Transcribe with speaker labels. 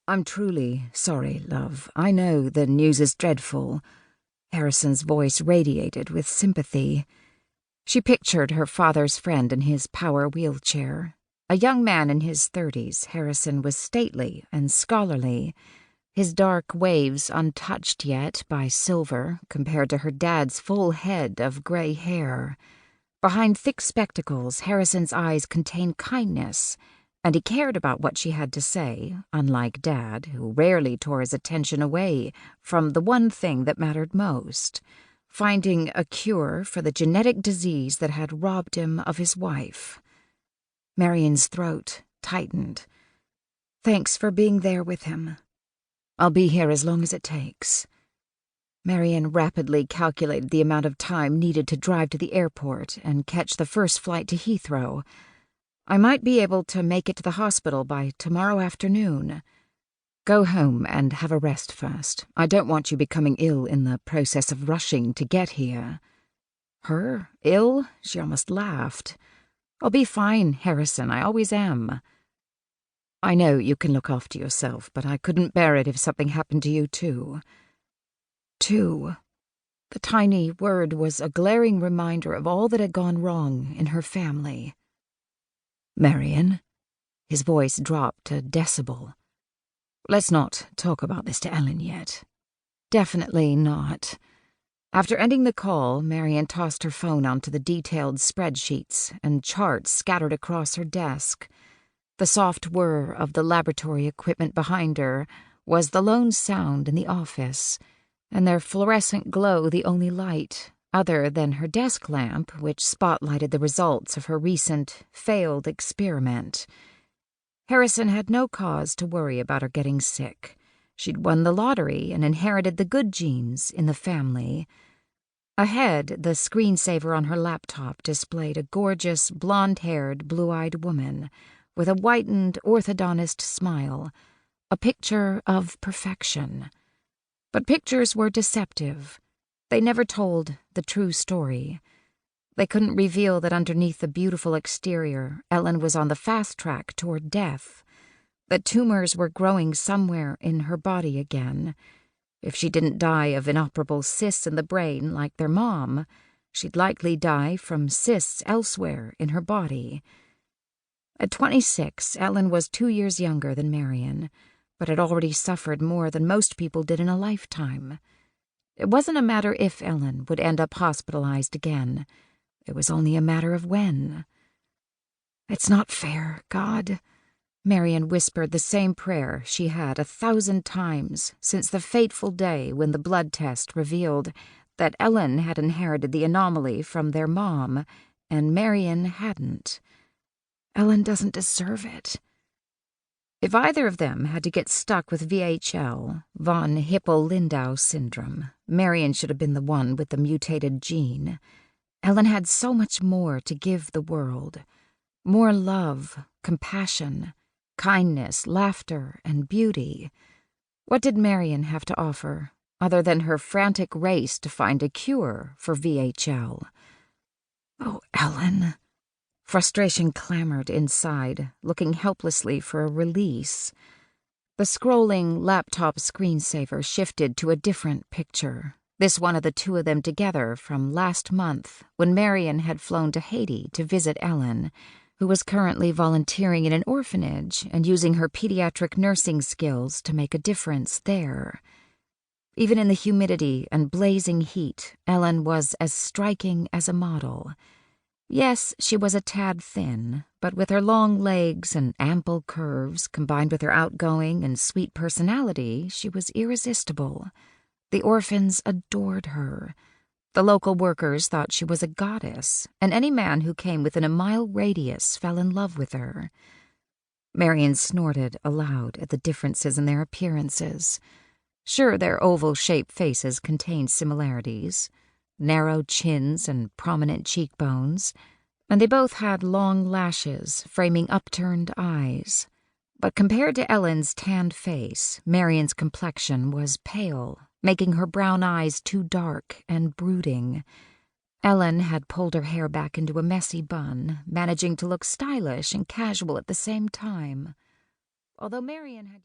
Speaker 1: I'm truly sorry, love. I know the news is dreadful. Harrison's voice radiated with sympathy. She pictured her father's friend in his power wheelchair. A young man in his 30s, Harrison was stately and scholarly, his dark waves untouched yet by silver compared to her dad's full head of gray hair. Behind thick spectacles, Harrison's eyes contained kindness, and he cared about what she had to say, unlike Dad, who rarely tore his attention away from the one thing that mattered most, finding a cure for the genetic disease that had robbed him of his wife. Marian's throat tightened. Thanks for being there with him. I'll be here as long as it takes. Marian rapidly calculated the amount of time needed to drive to the airport and catch the first flight to Heathrow. I might be able to make it to the hospital by tomorrow afternoon. Go home and have a rest first. I don't want you becoming ill in the process of rushing to get here. Her? Ill? She almost laughed. I'll be fine, Harrison. I always am. I know you can look after yourself, but I couldn't bear it if something happened to you, too. Too. The tiny word was a glaring reminder of all that had gone wrong in her family. Marian? His voice dropped a decibel. Let's not talk about this to Ellen yet. Definitely not. After ending the call, Marian tossed her phone onto the detailed spreadsheets and charts scattered across her desk. The soft whir of the laboratory equipment behind her was the lone sound in the office, and their fluorescent glow the only light, other than her desk lamp, which spotlighted the results of her recent, failed experiment. Harrison had no cause to worry about her getting sick. She'd won the lottery and inherited the good genes in the family. Ahead, the screensaver on her laptop displayed a gorgeous, blonde-haired, blue-eyed woman with a whitened orthodontist smile, a picture of perfection. But pictures were deceptive. They never told the true story. They couldn't reveal that underneath the beautiful exterior, Ellen was on the fast track toward death, that tumors were growing somewhere in her body again. If she didn't die of inoperable cysts in the brain like their mom, she'd likely die from cysts elsewhere in her body. At 26, Ellen was 2 years younger than Marian, but had already suffered more than most people did in a lifetime. It wasn't a matter if Ellen would end up hospitalized again. It was only a matter of when. It's not fair, God. Marian whispered the same prayer she had 1,000 times since the fateful day when the blood test revealed that Ellen had inherited the anomaly from their mom, and Marian hadn't. Ellen doesn't deserve it. If either of them had to get stuck with VHL, von Hippel-Lindau syndrome, Marian should have been the one with the mutated gene. Ellen had so much more to give the world. More love, compassion, kindness, laughter, and beauty. What did Marian have to offer, other than her frantic race to find a cure for VHL? Oh, Ellen. Frustration clamored inside, looking helplessly for a release. The scrolling laptop screensaver shifted to a different picture, this one of the two of them together from last month when Marian had flown to Haiti to visit Ellen, who was currently volunteering in an orphanage and using her pediatric nursing skills to make a difference there. Even in the humidity and blazing heat, Ellen was as striking as a model. Yes, she was a tad thin, but with her long legs and ample curves, combined with her outgoing and sweet personality, she was irresistible. The orphans adored her. The local workers thought she was a goddess, and any man who came within a mile radius fell in love with her. Marian snorted aloud at the differences in their appearances. Sure, their oval-shaped faces contained similarities. Narrow chins and prominent cheekbones, and they both had long lashes framing upturned eyes. But compared to Ellen's tanned face, Marian's complexion was pale, making her brown eyes too dark and brooding. Ellen had pulled her hair back into a messy bun, managing to look stylish and casual at the same time. Although Marian had